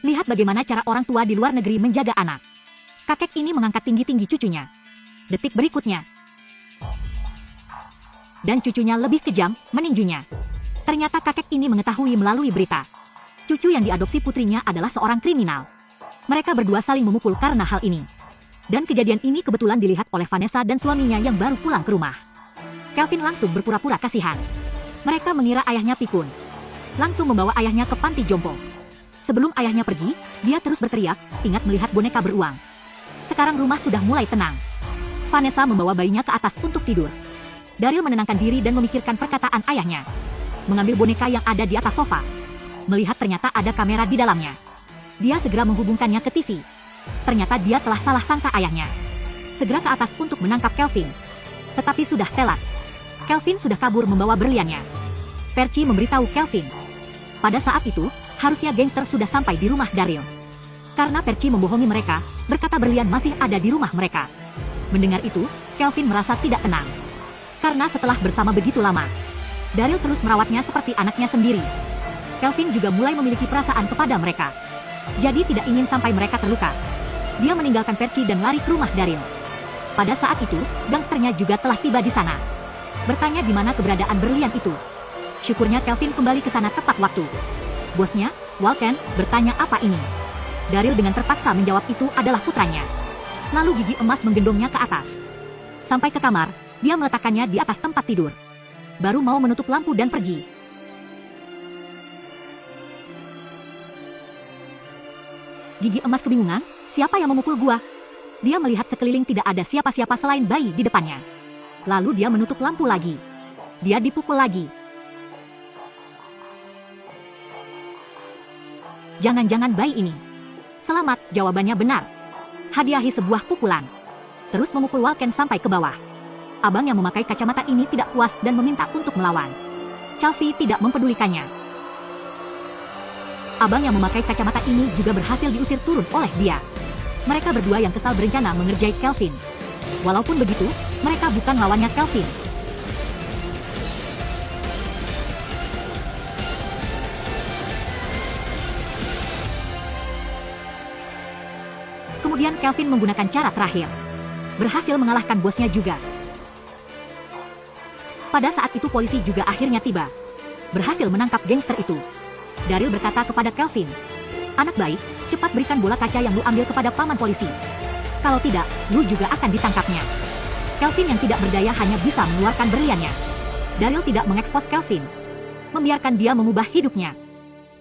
Lihat bagaimana cara orang tua di luar negeri menjaga anak. Kakek ini mengangkat tinggi-tinggi cucunya. Detik berikutnya. Dan cucunya lebih kejam, meninjunya. Ternyata kakek ini mengetahui melalui berita. Cucu yang diadopsi putrinya adalah seorang kriminal. Mereka berdua saling memukul karena hal ini. Dan kejadian ini kebetulan dilihat oleh Vanessa dan suaminya yang baru pulang ke rumah. Kelvin langsung berpura-pura kasihan. Mereka mengira ayahnya pikun. Langsung membawa ayahnya ke panti jompo. Sebelum ayahnya pergi, dia terus berteriak, ingat melihat boneka beruang. Sekarang rumah sudah mulai tenang. Vanessa membawa bayinya ke atas untuk tidur. Daryl menenangkan diri dan memikirkan perkataan ayahnya. Mengambil boneka yang ada di atas sofa. Melihat ternyata ada kamera di dalamnya. Dia segera menghubungkannya ke TV. Ternyata dia telah salah sangka ayahnya. Segera ke atas untuk menangkap Kelvin. Tetapi sudah telat. Kelvin sudah kabur membawa berliannya. Percy memberitahu Kelvin. Pada saat itu, harusnya gangster sudah sampai di rumah Daryl. Karena Percy membohongi mereka, berkata berlian masih ada di rumah mereka. Mendengar itu, Kelvin merasa tidak tenang. Karena setelah bersama begitu lama, Daryl terus merawatnya seperti anaknya sendiri. Kelvin juga mulai memiliki perasaan kepada mereka. Jadi tidak ingin sampai mereka terluka. Dia meninggalkan Percy dan lari ke rumah Daryl. Pada saat itu, gangsternya juga telah tiba di sana. Bertanya di mana keberadaan berlian itu. Syukurnya Kelvin kembali ke sana tepat waktu. Bosnya, Walken, bertanya apa ini. Daryl dengan terpaksa menjawab itu adalah putranya. Lalu gigi emas menggendongnya ke atas. Sampai ke kamar, dia meletakkannya di atas tempat tidur. Baru mau menutup lampu dan pergi. Gigi emas kebingungan, siapa yang memukul gua? Dia melihat sekeliling tidak ada siapa-siapa selain bayi di depannya. Lalu dia menutup lampu lagi. Dia dipukul lagi. Jangan-jangan bayi ini. Selamat, jawabannya benar. Hadiahi sebuah pukulan. Terus memukul Walken sampai ke bawah. Abang yang memakai kacamata ini tidak puas dan meminta untuk melawan. Calvi tidak mempedulikannya. Abang yang memakai kacamata ini juga berhasil diusir turun oleh dia. Mereka berdua yang kesal berencana mengerjai Kelvin. Walaupun begitu, mereka bukan lawannya Kelvin. Kemudian Kelvin menggunakan cara terakhir. Berhasil mengalahkan bosnya juga. Pada saat itu polisi juga akhirnya tiba. Berhasil menangkap gangster itu. Daryl berkata kepada Kelvin, anak baik, cepat berikan bola kaca yang lu ambil kepada paman polisi. Kalau tidak, lu juga akan ditangkapnya. Kelvin yang tidak berdaya hanya bisa mengeluarkan berliannya. Daryl tidak mengekspos Kelvin. Membiarkan dia mengubah hidupnya.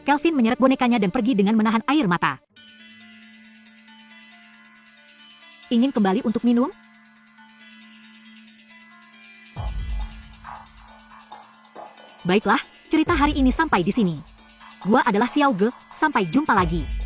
Kelvin menyeret bonekanya dan pergi dengan menahan air mata. Ingin kembali untuk minum? Baiklah, cerita hari ini sampai di sini. Gua adalah Xiao Ge, sampai jumpa lagi.